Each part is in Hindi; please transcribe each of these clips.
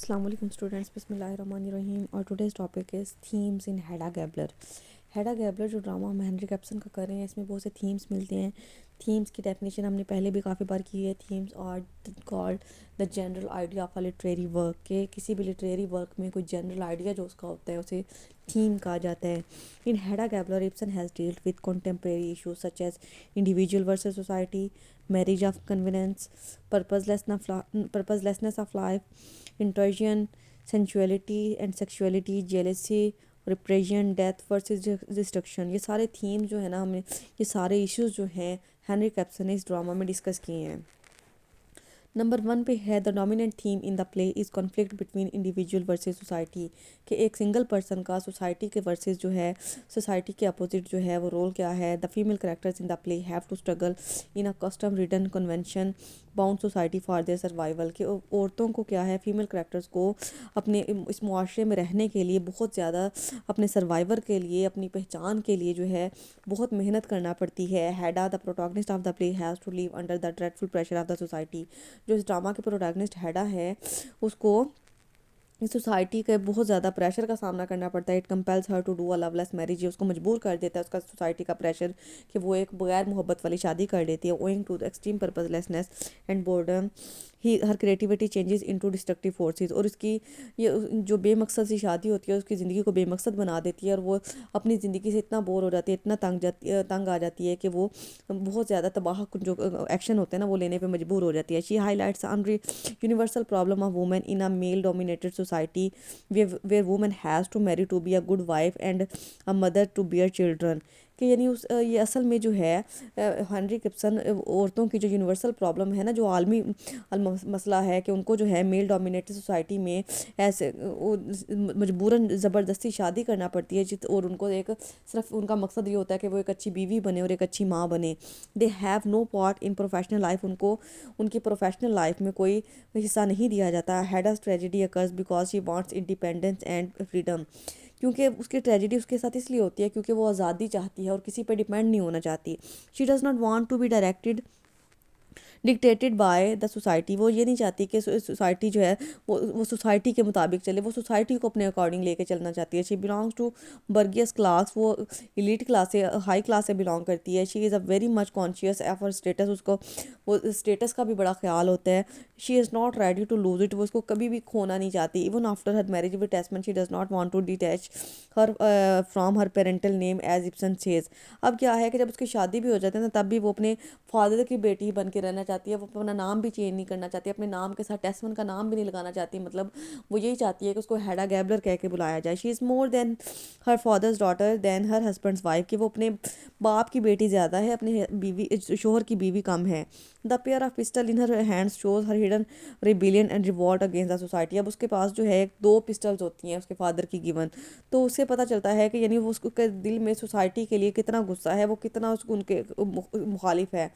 Assalamu alaikum students, बिस्मिल्लाहिर्रहमानिर्रहीम और today's topic is themes in Hedda Gabler. हैडा Gabler जो ड्रामा हम हेनरी कैप्सन का कर रहे हैं, इसमें बहुत से थीम्स मिलते हैं। थीम्स की डेफिनेशन हमने पहले भी काफ़ी बार की है। Themes are called the general idea of a literary work, के किसी भी लिटरेरी वर्क में कोई जनरल आइडिया जो उसका होता है उसे थीम कहा जाता है। In Hedda Gabler Ibsen has dealt with contemporary issues such as individual versus society, marriage of convenience, purposelessness of life, intrusion, sensuality and sexuality, jealousy, repression, death versus destruction. ये सारे थीम जो है ना, हमने ये सारे इश्यूज जो हैं हेनरी कैप्सन ने इस ड्रामा में डिस्कस किए हैं। नंबर 1 पे है the dominant theme in the play is conflict between individual versus society, कि एक सिंगल पर्सन का सोसाइटी के वर्सेस जो है सोसाइटी के अपोजिट जो है वो रोल क्या है। The female characters in the play have to struggle in a custom ridden convention bound society for their survival, कि औरतों को क्या है, फीमेल करेक्टर्स को अपने इस मुआशरे में रहने के लिए बहुत ज़्यादा, अपने सर्वाइवर के लिए, अपनी पहचान के लिए जो है बहुत मेहनत करना पड़ती है। Hedda the protagonist of the play has to live under the dreadful pressure of the society, जो इस ड्रामा के प्रोटैगनिस्ट हैडा है उसको इस सोसाइटी के बहुत ज़्यादा प्रेशर का सामना करना पड़ता है। It compels her to do a loveless marriage, उसको मजबूर कर देता है उसका सोसाइटी का प्रेशर कि वो एक बगैर मोहब्बत वाली शादी कर लेती है। Owing to the extreme purposelessness and boredom ही her creativity changes into destructive forces, और उसकी ये जो बेमकसद सी शादी होती है उसकी ज़िंदगी को बेमकसद बना देती है, और वो अपनी ज़िंदगी से इतना बोर हो जाती है, इतना तंग आ जाती है कि वो बहुत ज़्यादा तबाह जो एक्शन होते हैं ना वो लेने पे मजबूर हो जाती है। She highlights universal problem of women in a male dominated society where woman has to marry to be a good wife and a mother to bear children, कि यानी ये असल में जो है हेनरी गिब्सन औरतों की जो यूनिवर्सल प्रॉब्लम है ना, जो आलमी मसला है कि उनको जो है मेल डोमिनेटेड सोसाइटी में ऐसे मजबूरन ज़बरदस्ती शादी करना पड़ती है, और उनको एक सिर्फ उनका मकसद ये होता है कि वो एक अच्छी बीवी बने और एक अच्छी माँ बने। They have no part in professional life, उनको उनकी प्रोफेशनल लाइफ में कोई हिस्सा नहीं दिया जाता। Hedda's tragedy occurs because she wants independence and freedom, क्योंकि उसकी ट्रेजेडी उसके साथ इसलिए होती है क्योंकि वो आज़ादी चाहती है और किसी पर डिपेंड नहीं होना चाहती। She does not want to be directed dictated by the society, वो ये नहीं चाहती कि सोसाइटी जो है वो सोसाइटी के मुताबिक चले, वो सोसाइटी को अपने अकॉर्डिंग लेके चलना चाहती है। She belongs to bourgeois class, वो इलीट क्लास से, हाई क्लास से बिलोंग करती है। She is a very much conscious of her status, उसको वो स्टेटस का भी बड़ा ख्याल होता है। She is not ready to lose it, वो उसको कभी भी खोना नहीं चाहती। Even after her marriage with Tesman she does not want to detach her from her parental name as Ibsen says. अब क्या है कि जब उसकी शादी भी हो जाती है ना, तब भी वो अपने फादर की बेटी बन के रहना चाहती है। वो अपना नाम भी चेंज नहीं करना चाहती, अपने नाम के साथ टेस्टमन का नाम भी नहीं लगाना चाहती। मतलब वो यही चाहती है कि उसको हैडा गैबलर कह के बुलाया जाए। She is more than her father's daughter than her husband's wife, कि वो अपने बाप की बेटी ज़्यादा है, अपने बीवी शोहर की बीवी कम है। The pair of pistol in her hands shows her hidden rebellion and revolt against the society. अब उसके पास जो है 2 पिस्टल्स होती हैं उसके फादर की गिवन, तो उससे पता चलता है कि यानी वो उसके दिल में सोसाइटी के लिए कितना गुस्सा है, वो कितना उसको उनके मुखालिफ है।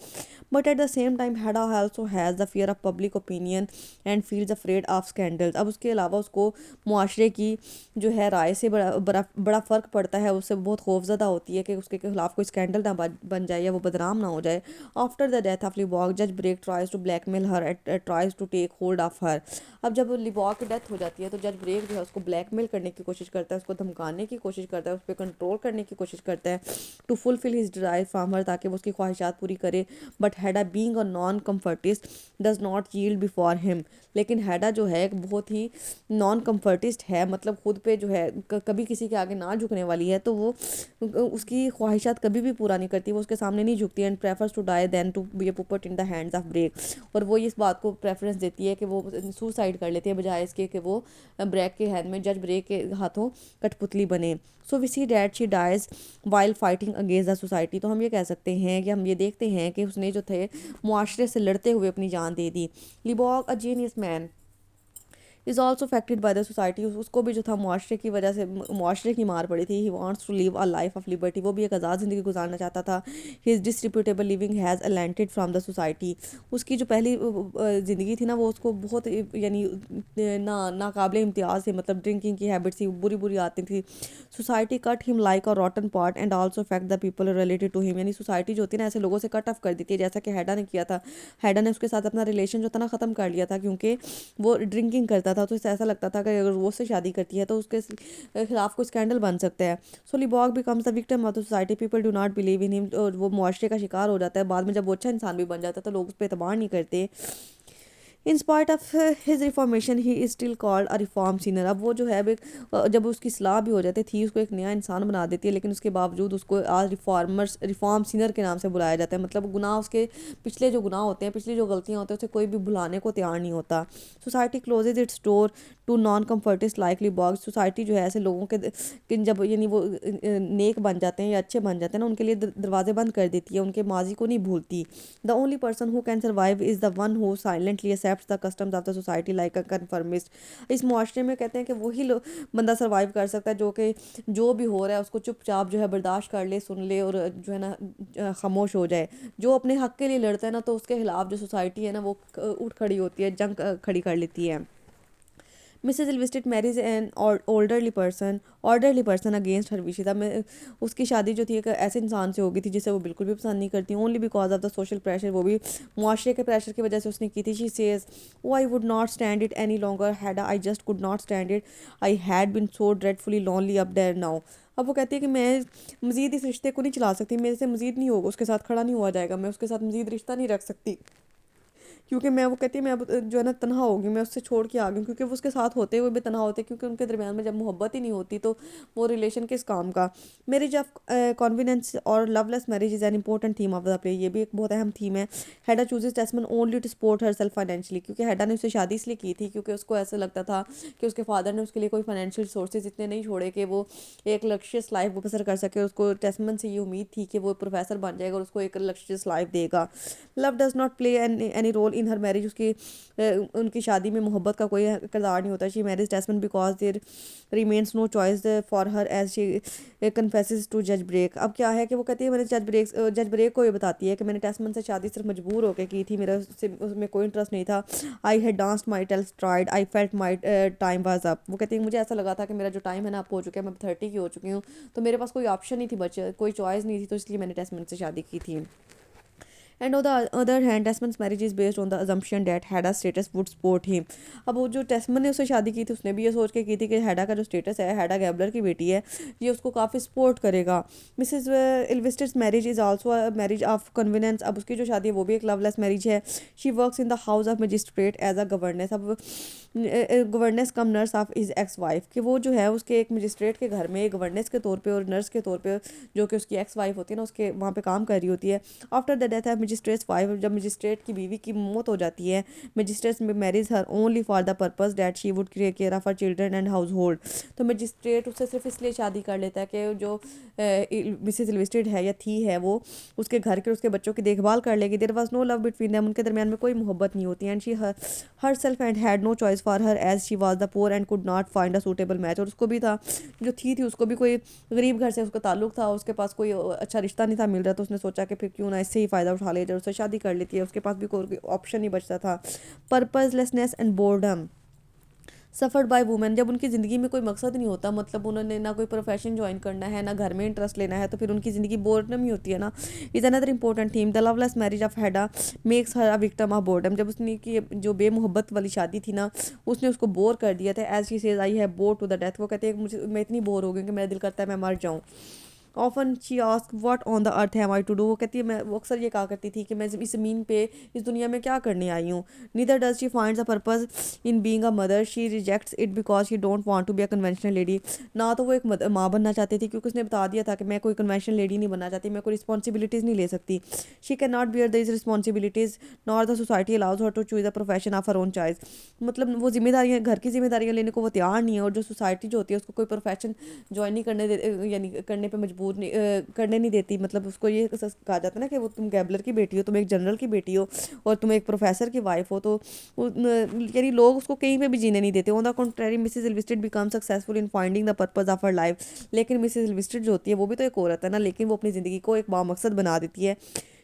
But at the same time हैडा also has the fear of public opinion and feels afraid of scandals. अब उसके अलावा उसको मुआशरे की जो है राय से बड़ा फ़र्क पड़ता है, उससे बहुत खौफजदा होती है कि उसके खिलाफ कोई स्कैंडल ना बन जाए या वो बदनाम ना हो जाए। After the death of Lovborg जज Brack tries to blackmail her, tries to take hold of her. अब जब लिबॉक की डेथ हो जाती है तो जज ब्रेक जो है उसको ब्लैकमेल करने की कोशिश करता है, उसको धमकाने की कोशिश करता है, उस पर कंट्रोल करने की कोशिश करता है to fulfil his desire from her, ताकि वो उसकी ख्वाहिशात पूरी करे। But Hedda being a non conformist does not yield before him, लेकिन हैडा जो है एक बहुत ही नॉन कम्फर्टिस्ट है, मतलब खुद पे जो है कभी किसी के आगे ना झुकने वाली है, तो वो उसकी ख्वाहिशात कभी भी पूरा नहीं करती, वो उसके सामने नहीं झुकती। And prefers to die than to be put in the hands of Brack, और वो इस बात को प्रेफरेंस देती है कि वो सुसाइड कर लेती है बजाय इसके कि वो ब्रेक के हैंड में, जज ब्रेक के हाथों कठपुतली बने। So we see that she dies while fighting against the society, तो हम ये कह सकते हैं कि हम ये देखते हैं कि उसने जो थे मुआशरे से लड़ते हुए अपनी जान दे दी। Lovborg a genius man is also affected by the society, उसको भी जो था मुआशरे की वजह से मुआशरे की मार पड़ी थी। He wants to live a life of liberty, वो भी एक आज़ाद ज़िंदगी गुजारना चाहता था। His disreputable living has alienated from the society, उसकी जो पहली ज़िंदगी थी ना वो उसको बहुत यानी नाकाबिले इम्तियाज़ थे, मतलब ड्रिंकिंग की हैबिट थी, बुरी बुरी आती थी। Society cut him like a rotten pot and also affect the people related to him, यानी सोसाइटी जो होती है ना ऐसे लोगों से कट ऑफ कर देती है, जैसा कि हैडा ने किया था। हैडा ने उसके साथ अपना रिलेशन जो था ना ख़त्म कर लिया था क्योंकि वो ड्रिंकिंग करता था तो उसे ऐसा लगता था कि अगर वो उससे शादी करती है तो उसके खिलाफ कोई स्कैंडल बन सकता है। So Lovborg becomes the victim of the society, people do not believe in him, और वो मुआशरे का शिकार हो जाता है। बाद में जब वो अच्छा इंसान भी बन जाता है तो लोग उस पर एतबार नहीं करते। In spite of his reformation he is still called a reform sinner. अब वो जो है जब उसकी सलाह भी हो जाती थी उसको एक नया इंसान बना देती है, लेकिन उसके बावजूद उसको आज रिफॉर्म सीनर के नाम से बुलाया जाता है। मतलब गुनाह उसके पिछले जो गुनाह होते हैं, पिछली जो गलतियाँ होती हैं, उसे कोई भी भुलाने को तैयार नहीं होता। Society closes its door to non conformist likely box. Society जो है ऐसे लोगों के जब यानी वो नेक बन जाते हैं या अच्छे बन जाते हैं ना, उनके लिए दरवाजे बंद कर देती है, उनके माजी को नहीं भूलती। The only person who can survive is the one who silently accepts the customs of the society like a conformist. इस मुआशरे में कहते हैं कि वही बंदा सर्वाइव कर सकता है जो कि जो भी हो रहा है उसको चुपचाप जो है बर्दाश्त कर ले, सुन ले, और जो है ना खामोश हो जाए। जो अपने हक के लिए लड़ता है ना, तो उसके खिलाफ जो सोसाइटी है ना वो उठ खड़ी होती है, जंग खड़ी कर लेती है। Mrs Elvsted marriage an orderly person against her wish. में उसकी शादी जो थी एक ऐसे इंसान से हो गई थी जिसे वो बिल्कुल भी पसंद नहीं करती, only because of the social pressure, वो भी मुआशरे के प्रेशर की वजह से उसने की थी। She says oh I would not stand it any longer had I just could not stand it, I had been so dreadfully lonely up there now. अब वो कहती है कि मैं मज़ीद इस रिश्ते को नहीं चला सकती, मेरे से मज़ीद नहीं होगा, उसके साथ खड़ा नहीं हुआ जाएगा, मैं उसके साथ मज़ीद रिश्ता नहीं रख सकती, क्योंकि मैं वो कहती है मैं अब जो है ना तनहा होगी, मैं उससे छोड़ के आ गई, क्योंकि वो उसके साथ होते हुए भी तनहा होते, क्योंकि उनके दरमियान में जब मोहब्बत ही नहीं होती तो वो रिलेशन किस काम का। मैरिज ऑफ कॉन्फिडेंस और loveless marriage is an important theme of the play. ये भी एक बहुत अहम थीम है। Hedda chooses Tesman only to support her self financially, क्योंकि हैडा ने उससे शादी इसलिए की थी क्योंकि उसको ऐसा लगता था कि उसके फादर ने उसके लिए कोई फाइनेंशियल रिसोर्सेज इतने नहीं छोड़े कि वो एक लक्ष्यस लाइफ वो बसर कर सके। उसको टेस्टमन से ये उम्मीद थी कि वो प्रोफेसर बन जाएगा और उसको एक लक्ष्यस लाइफ देगा। Love does not play any role in her marriage. उसकी उनकी शादी में मोहब्बत का कोई किरदार नहीं होता। She marriage Tesman because there remains no choice for her as she confesses to जज ब्रेक। अब क्या है कि वो कहती है मैंने जज ब्रेक को ये बताती है कि मैंने टेस्टमन से शादी सिर्फ मजबूर होकर की थी, मेरा उसमें कोई इंटरेस्ट नहीं था। I had danced my tails tried I felt my time was up. वो कहती है मुझे ऐसा लगा था कि मेरा जो टाइम है ना अब हो चुका है, मैं 30 की हो चुकी हूँ, तो मेरे पास कोई ऑप्शन नहीं थी, बच्चे कोई चॉइस नहीं थी, तो इसलिए मैंने टेस्टमन से शादी की थी। And on the other hand Tesman's marriage is based on the assumption that Hedda status would support him. अब वो जो टेस्मन ने उससे शादी की थी उसने भी ये सोच के की थी कि हैडा का जो स्टेटस है, हैडा गैबलर की बेटी है, ये उसको काफ़ी सपोर्ट करेगा। Mrs Elvsted's marriage is also a marriage of convenience. अब उसकी जो शादी है वो भी एक लवलेस मैरिज है। She works in the house of magistrate as a governess. अब governess cum nurse of his ex wife, कि वो जो है उसके एक मजिस्ट्रेट के घर में गवर्नेंस के तौर पे और नर्स के तौर पे, जो कि उसकी एक्स वाइफ होती है ना, उसके वहाँ पे काम कर रही होती है। After the death of magistrate wife, जब मजिस्ट्रेट की बीवी की मौत हो जाती है, magistrate marriage her only for the purpose that she would take care of her children and household. तो मजिस्ट्रेट उससे सिर्फ इसलिए शादी कर लेता है कि जो मिसेज इल्विस्टेड है या थी है वो उसके घर के उसके बच्चों की देखभाल कर लेगी। There was no love between them, उनके दरमियान में कोई मोहब्बत नहीं होती। And she her self and had no choice for her as she was the poor and could not find a suitable match. और उसको भी था जो थी उसको भी कोई गरीब घर से उसका ताल्लुक था, उसके पास कोई अच्छा रिश्ता नहीं था मिल रहा, तो उसने सोचा कि फिर क्यों ना इससे ही फ़ायदा उठा ले जाए, उससे शादी कर लेती है, उसके पास भी कोई ऑप्शन नहीं बचता था। Purposelessness and boredom suffered by women. जब उनकी ज़िंदगी में कोई मकसद नहीं होता, मतलब उन्होंने ना कोई प्रोफेशन ज्वाइन करना है ना घर में इंटरेस्ट लेना है, तो फिर उनकी ज़िंदगी बोर्डम ही होती है ना। Is another important theme the loveless marriage of हैडा makes her a victim of boredom. जब उसने की जो बेमोहब्बत वाली शादी थी ना, उसने उसको बोर कर दिया था। As she says I have bore to the death. वो कहते हैं मुझे मैं इतनी बोर हो गई कि मेरा दिल करता है मैं मर जाऊँ। Often she ask what on the earth have I to do. वो कहती है मैं वो अक्सर ये कहा करती थी कि मैं इस ज़मीन पे इस दुनिया में क्या करने आई हूँ। Neither does she finds a purpose in being a mother, she rejects it because she don't want to be a conventional lady. ना तो वो एक माँ बनना चाहती थी, क्योंकि उसने बता दिया था कि मैं कोई कन्वेंशनल लेडी नहीं बनना चाहती, मैं कोई रिस्पॉन्सिबिलिटीज़ नहीं ले सकती। She can not bear this responsibilities nor the society allows her to choose a profession of her own choice. मतलब वो जिम्मेदारियाँ घर की जिम्मेदारियाँ लेने को वो तैयार नहीं है, और जो सोसाइटी जो होती है उसको कोई प्रोफेशन ज्वाइन नहीं करने दे, यानी करने पे मजबूर नहीं करने नहीं देती। मतलब उसको ये कहा जाता है ना कि वो तुम गैबलर की बेटी हो, तुम एक जनरल की बेटी हो और तुम एक प्रोफेसर की वाइफ हो, तो यानी लोग उसको कहीं पे भी जीने नहीं देते। On the contrary Mrs Elvsted become successful in finding the purpose of her life. लेकिन मिसेज इल्विस्टेड जो होती है वो भी तो एक औरत है ना, लेकिन वो अपनी ज़िंदगी को एक बामकसद बना देती है।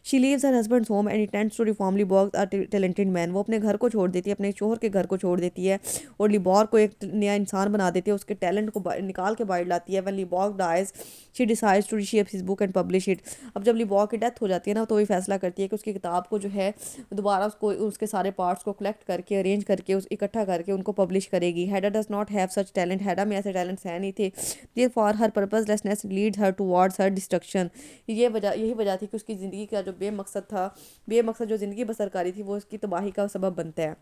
She leaves her husband's home and intends to reform Lovborg a talented man. वो अपने घर को छोड़ देती है, अपने शोहर के घर को छोड़ देती है और लिबॉग को एक नया इंसान बना देती है, उसके टैलेंट को निकाल के बाहर लाती है। When Lovborg dies she decides to reshape his book and publish it. अब जब लिबॉग की डेथ हो जाती है ना, तो ये फैसला करती है कि उसकी किताब को जो है दोबारा उसको उसके सारे पार्ट्स को कलेक्ट करके अरेंज करके उस इकट्ठा करके उनको पब्लिश करेगी। Hedda does not have such talent. Hedda में ऐसे टैलेंट्स हैं नहीं थे। Therefore her purposelessness leads her towards her destruction. यही वजह थी कि उसकी ज़िंदगी का जो बेमकसद था, बेमकसद जो ज़िंदगी बसर थी, वो उसकी तबाही का सबब बनता है।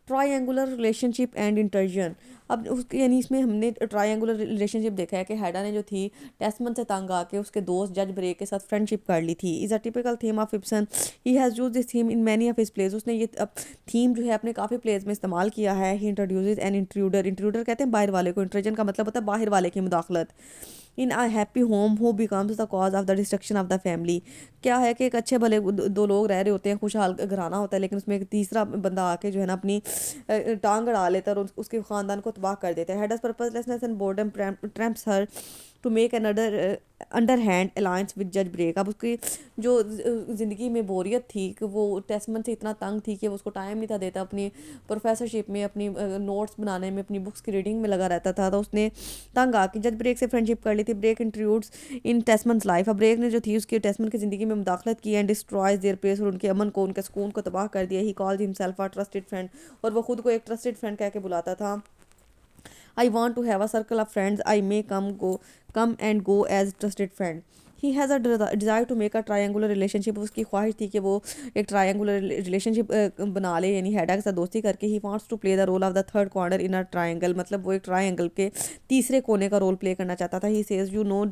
Triangular relationship and intrusion. अब उसके यानी इसमें हमने ट्राइंगुलर रिलेशनशिप देखा है कि हैडा ने जो थी टेस्मन से तंग आके उसके दोस्त जज ब्रेक के साथ फ्रेंडशिप कर ली थी। Is a typical theme of Ibsen. He has use this theme in many of his plays. उसने ये थीम जो है अपने काफ़ी प्लेज में इस्तेमाल किया है। ही इंट्रोड्यूसेस एन इंट्रूडर। इंट्रूडर कहते हैं बाहर वाले को, इंट्रोजन का मतलब होता है बाहर वाले की मुदाखलत। In a happy home who becomes the cause of the destruction of the family. क्या है कि एक अच्छे भले दो लोग रह रहे होते हैं, खुशहाल घराना होता है, लेकिन उसमें एक तीसरा बंदा आके जो है ना अपनी टांग अड़ा लेता है और उसके ख़ानदान को तबाह कर देता है। Hedda's purposelessness and boredom tramps her to make another underhand alliance with जज ब्रेक। अब उसकी जो ज़िंदगी में बोरियत थी कि वो टेस्टमन से इतना तंग थी कि वो उसको टाइम नहीं था देता अपनी प्रोफेसरशिप में, अपनी नोट्स बनाने में, अपनी बुक्स की रीडिंग में लगा रहता था, तो उसने तंग आके जज ब्रेक से फ्रेंडशिप कर ली थी। ब्रेक इंट्रूड्स इन टेस्टमन्स लाइफ। अब ब्रेक ने जो थी उसकी टेस्टमन की ज़िंदगी में मुदाखलत की एंड डिस्ट्रॉयज देयर पेस। और उनके अमन को, उनके सुकून को तबाह कर दिया। He called himself a trusted friend. और वो खुद को एक ट्रस्टेड फ्रेंड कह के बुलाता था। I want to have a circle of friends. I may come and go as trusted friend. He has a desire to make a triangular relationship. उसकी ख्वाहिश थी कि वो एक ट्रायंगुलर रिलेशनशिप बना ले, यानी हैडा के साथ दोस्ती करके। He wants to play the role of the third corner in a triangle. मतलब वो एक ट्रायंगल के तीसरे कोने का रोल प्ले करना चाहता था। He says you know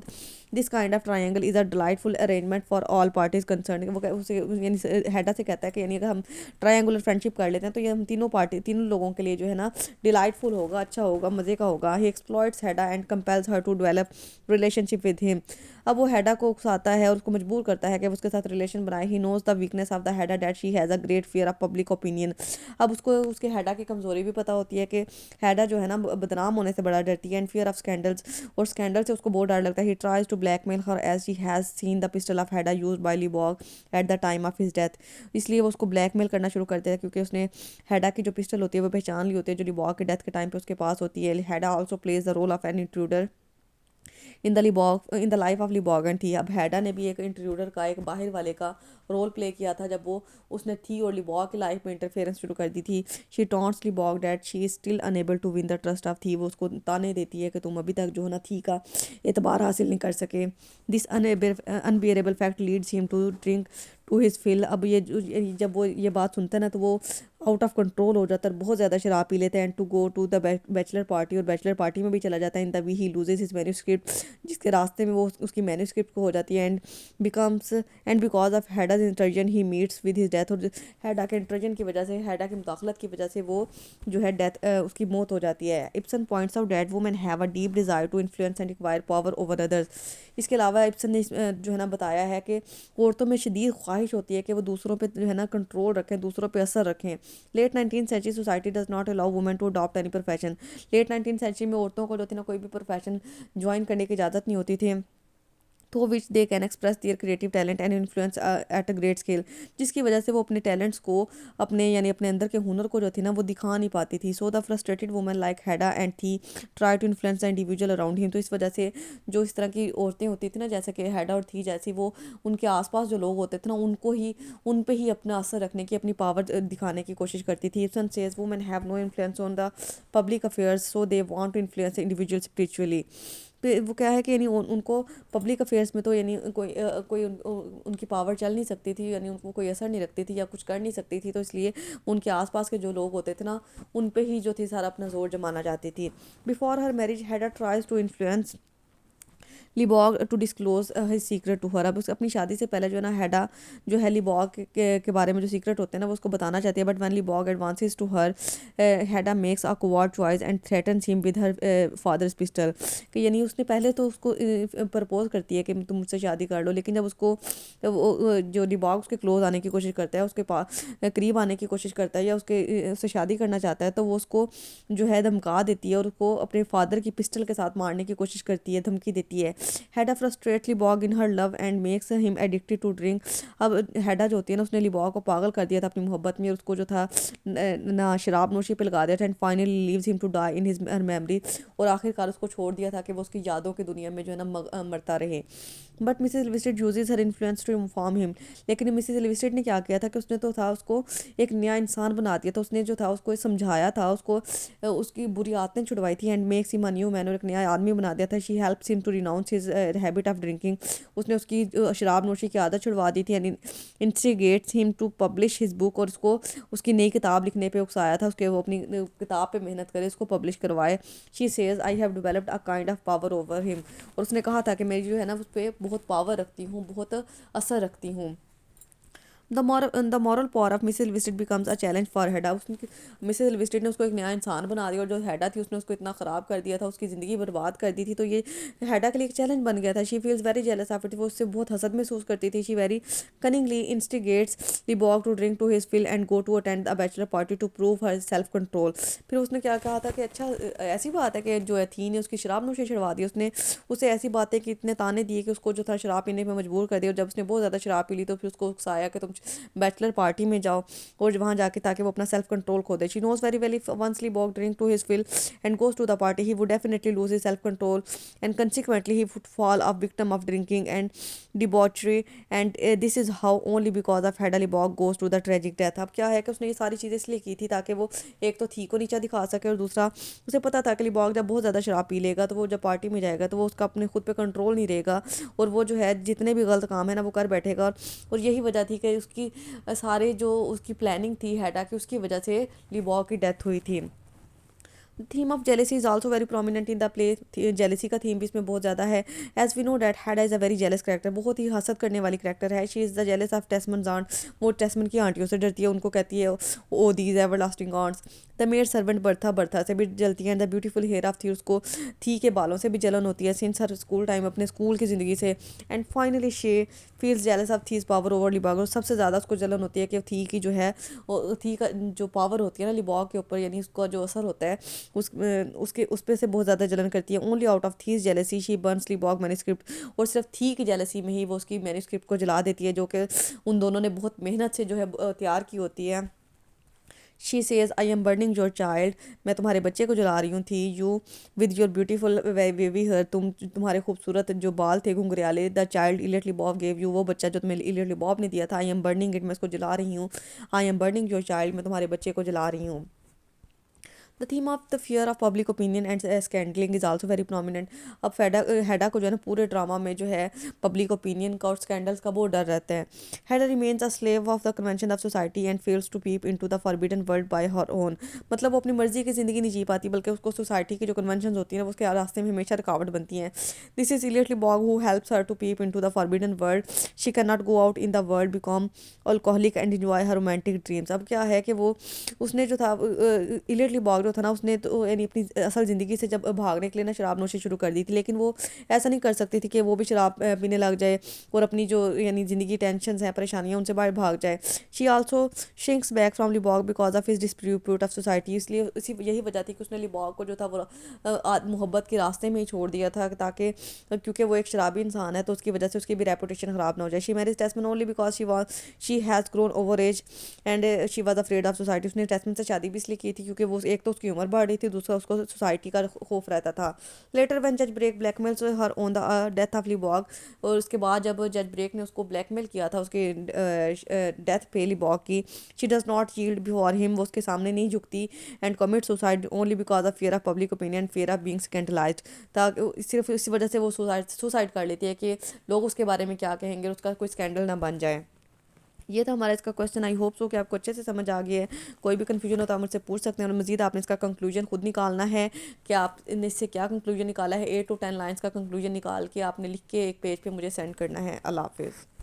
this kind of triangle is a delightful arrangement for all parties concern. वो उसे यानी हैडा से कहता है कि यानी अगर हम ट्रायंगुलर फ्रेंडशिप कर लेते हैं तो ये हम तीनों लोगों के लिए जो है ना डिलाइटफुल होगा, अच्छा होगा, मज़े का होगा। He exploits Hedda and compels her to develop relationship with him. अब वो हैडा को उकसाता है और उसको मजबूर करता है कि वो उसके साथ रिलेशन बनाए। He knows the weakness of the Hedda that she has a great fear of public opinion. अब उसको उसके हैडा की कमज़ोरी भी पता होती है कि हैडा जो है ना बदनाम होने से बड़ा डरती है। एंड फियर ऑफ स्कैंडल्स, और स्कैंडल से उसको बहुत डर लगता है। He tries to blackmail her as she has seen the pistol of Hedda use by Lovborg at the time of his death. इसलिए वो उसको ब्लैकमेल करना शुरू करते हैं क्योंकि उसने हैडा की जो पिस्टल होती है वो पहचान ली होती है जो लिबॉग के डेथ के टाइम पे उसके पास होती है। Hedda also plays the role of an intruder in the life of Lovborg and Thea. अब हैडा ने भी एक इंट्रूडर का, एक बाहर वाले का रोल प्ले किया था जब वो उसने थी और लिबॉग की लाइफ में इंटरफेरेंस शुरू कर दी थी। She taunts Lovborg that she is still unable to win the trust of Thea. वो उसको ताने देती है कि तुम अभी तक जो है ना थी का एतबार हासिल नहीं कर सके। This unbearable fact leads him to drink to his fill. अब जब वो ये बात सुनता है ना तो वो आउट ऑफ कंट्रोल हो जाता है, बहुत ज़्यादा शराब पी लेते हैं। And to go to the bachelor party, और बैचलर पार्टी में भी चला जाता है। In the way he loses his manuscript, जिसके रास्ते में वो उसकी मैन्यूस्क्रिप्ट को हो जाती है। And because of Hedda's intrusion he meets with his death. और हैडा के इंटर्जन की वजह से, हैडा की मुदाखलत की वजह से वो जो है डेथ उसकी मौत हो जाती है। Ibsen points out that women have a deep desire to influence and acquire power over others. इसके अलावा इब्सन ने जो है ना बताया है कि औरतों में शदीद ख्वाहिश होती है कि वो दूसरों पे जो है ना कंट्रोल रखें, दूसरों पे असर रखें। Late 19th century society does not allow women to adopt any profession. Late 19th century में औरतों को जो थी ना कोई भी प्रोफेशन ज्वाइन करने की इजाज़त नहीं होती थी, तो which they can express their creative talent and influence at a great scale. जिसकी वजह से वो अपने टैलेंट्स को, अपने यानी अपने अंदर के हुनर को जो थी ना वो दिखा नहीं पाती थी। So the frustrated women like Hedda and they try to influence the individual around him. तो इस वजह से जो इस तरह की औरतें होती थी ना, जैसे कि हैडा और थी जैसी, वो उनके आसपास जो लोग होते थे ना उन पे ही अपना असर रखने की, अपनी पावर दिखाने की कोशिश करती थी। Ibsen says women have no influence on the public affairs so they want to influence individual spiritually. तो वो क्या है कि यानी उनको पब्लिक अफेयर्स में तो यानी कोई उनकी पावर चल नहीं सकती थी, यानी उनको कोई असर नहीं रखती थी या कुछ कर नहीं सकती थी। तो इसलिए उनके आसपास के जो लोग होते थे ना उन पे ही जो थी सारा अपना जोर जमाना चाहती थी। Before her marriage Hedda tries to influence Lovborg to disclose his secret to her. अब उस अपनी शादी से पहले जो है ना हैडा जो है लिबॉग के बारे में जो सीक्रेट होते हैं ना वो उसको बताना चाहती है। But when Lovborg advances to her Hedda makes a coward choice and threatens him with her father's pistol. कि यानी उसने पहले तो उसको प्रपोज करती है कि तुम मुझसे शादी कर लो, लेकिन जब उसको जो लिबॉग उसके क्लोज आने की कोशिश करता है, उसके पास करीब आने की कोशिश करता है या उससे शादी करना चाहता है, तो वो उसको जो है धमका देती है और उसको अपने फादर की पिस्टल के साथ मारने की कोशिश करती है, धमकी देती है। है। Hedda frustratedly Borg in her love and makes him addicted to drink. अब हैडा जो होती है ना, उसने लिबॉग को पागल कर दिया था अपनी मोहब्बत में, उसको जो था ना शराब नोशी पे लगा दिया था, and finally leaves him to die in his memory, और आखिरकार उसको छोड़ दिया था कि वो उसकी यादों की दुनिया में जो है ना मरता रहे। But Mrs Elvsted uses her influence to inform him. लेकिन मिसेज लिविस्टेड ने क्या किया था कि उसने तो था उसको एक नया इंसान बना दिया था, उसने जो था उसको समझाया था, उसको उसकी बुरी आदतें छुड़वाई थी, and makes him a new man, और एक नया आदमी बना दिया था। She helps him to renounce his habit of drinking. उसने उसकी शराब नोशी की आदत छुड़वा दी थी, and instigates him to publish his book, और उसको उसकी नई किताब लिखने पे उकसाया था उसके, वो अपनी किताब पे मेहनत करे, उसको पब्लिश करवाए। She says I have developed a kind of power over him. और उसने कहा था कि मेरी जो है ना उस पर बहुत पावर रखती हूँ, बहुत असर रखती हूँ। The moral power of Mrs Elvsted becomes a challenge for Hedda. उसने मिसेस लिविस्टेड ने उसको एक नया इंसान बना दिया, और जो हेडा थी उसने उसको इतना ख़राब कर दिया था, उसकी ज़िंदगी बर्बाद कर दी थी, तो ये हेडा के लिए एक चैलेंज बन गया था। She feels very jealous of it. वो उससे बहुत हसद महसूस करती थी। She very cunningly instigates Lovborg to drink to his fill and go to attend the bachelor party to prove her self control. फिर उसने क्या कहा था कि अच्छा ऐसी बात है कि जो थी ने उसकी शराब नोशी छुड़वा दी, उसने उसे ऐसी बातें कि इतने ताने दिए कि उसको जो था शराब पीने पर मजबूर कर दिया, और जब उसने बहुत ज़्यादा शराब पी ली तो फिर उसको उकसाया कि तुम बैचलर पार्टी में जाओ, और वहाँ जाके ताकि वो अपना सेल्फ कंट्रोल खो दे। She knows very well if once Lovborg drink to his fill and goes to the party he would definitely lose his self control, and consequently he would fall a victim of drinking and debauchery, and this is how only because of Hedda Lovborg goes to the tragic death. अब क्या है कि उसने ये सारी चीज़ें इसलिए की थी ताकि वो एक तो थी को नीचा दिखा सके, और दूसरा उसे पता था कि लिबॉग जब बहुत ज़्यादा शराब पी लेगा तो वो जब पार्टी में जाएगा तो वो उसका अपने खुद पे कंट्रोल नहीं रहेगा, और वो जो है जितने भी गलत काम है ना वो कर बैठेगा। और यही वजह थी कि उसकी सारे जो उसकी प्लानिंग थी हेडा की, उसकी वजह से लिबॉग की डेथ हुई थी। Theme of jealousy is also very prominent in the play. Jealousy का थीम भी इसमें बहुत ज़्यादा है। As we know that Hedda is a very jealous character, बहुत ही हसद करने वाली करेक्टर है। She is the jealous of Tesman aunt. वो टेस्मन की आंटियों से डरती है, उनको कहती है oh these everlasting aunts. The maid servant Berta, Berta से भी जलती है। द ब्यूटीफुल हेयर ऑफ थी, उसको थी के बालों से भी जलन होती है सिंस हर स्कूल टाइम, अपने स्कूल की ज़िंदगी से। And finally she feels jealous of Thea's power over Lovborg. सबसे ज़्यादा उसको जलन होती है कि थी की जो है थी का जो पावर होती है ना लिबॉग के ऊपर, यानी उसका जो असर होता है उसके उस पे से बहुत ज़्यादा जलन करती है। Only out of these jealousy she burns Lovborg manuscript. और सिर्फ थी की जेलेसी में ही वो उसकी मैन्युस्क्रिप्ट को जला देती है, जो कि उन दोनों ने बहुत मेहनत से जो है तैयार की होती है। She says I am burning your child. मैं तुम्हारे बच्चे को जला रही हूँ Thea. You with your beautiful wavy hair, तुम्हारे खूबसूरत जो बाल थे घुंघरियाले। The child Eilert Lovborg gave you, वो बच्चा जो तुम्हें इलियटली बॉब ने दिया था। आई एम बर्निंग इट, मैं उसको जला रही हूँ। I am burning your child, मैं तुम्हारे बच्चे को जला रही हूँ। The theme of the fear of public opinion and scandaling is also very prominent. अब हेडा को जो है ना पूरे ड्रामा में जो है पब्लिक ओपिनियन का और स्कैंडल्स का बहुत डर रहता है। Hedda remains a slave of the convention of society and fails to peep into the forbidden world by her own. मतलब वो अपनी मर्जी की ज़िंदगी नहीं जी पाती, बल्कि उसको सोसाइटी की जो कन्वेंशन होती है ना उसके रास्ते में हमेशा रुकावट बनती हैं। This is Eilert Lovborg who helps her to peep into the forbidden world. She can not go out in the world, become alcoholic and enjoy her romantic dreams. अब क्या है कि वो उसने जो था इलियटली बॉग जो था ना, उसने तो यानी अपनी असल ज़िंदगी से जब भागने के लिए ना शराब नोशी शुरू कर दी थी, लेकिन वो ऐसा नहीं कर सकती थी कि वो भी शराब पीने लग जाए और अपनी जो यानी ज़िंदगी टेंशन हैं परेशानियाँ उनसे बाहर भाग जाए। She also shrinks back from Lovborg because of his dispute of society. इसलिए इसी यही वजह थी कि उसने लिबॉग को जो था वो मोहब्बत के रास्ते में ही छोड़ दिया था, ताकि क्योंकि वो एक शराबी इंसान है तो उसकी वजह से उसकी भी रेपुटेशन ख़राब ना हो जाए। She marriage Tesman only because she has grown over age and she was afraid of society. उसने टेस्टमैन से शादी भी इसलिए की थी क्योंकि वो एक तो उसकी उम्र बढ़ रही थी, दूसरा उसको सोसाइटी का खौफ रहता था। लेटर व्हेन जज Brack blackmails her on the death of Lovborg, और उसके बाद जब जज ब्रेक ने उसको ब्लैकमेल किया था उसके डेथ पे लिबॉग की, she does not yield before him, वो उसके सामने नहीं झुकती, and commit suicide only because of fear of public opinion, fear of being scandalised. ताकि सिर्फ इसी वजह से वो सुसाइड कर लेती है कि लोग उसके बारे में क्या कहेंगे, उसका कोई स्कैंडल ना बन जाए। ये था हमारा इसका क्वेश्चन। आई होप सो कि आपको अच्छे से समझ आ गया है। कोई भी कन्फ्यूजन हो तो आप मुझसे पूछ सकते हैं, और मज़ीद आपने इसका कंक्लूजन खुद निकालना है कि आपने इससे क्या कंक्लूजन निकाला है। 8 to 10 लाइन्स का कंक्लूजन निकाल के आपने लिख के एक पेज पे मुझे सेंड करना है। अल्लाह हाफिज़।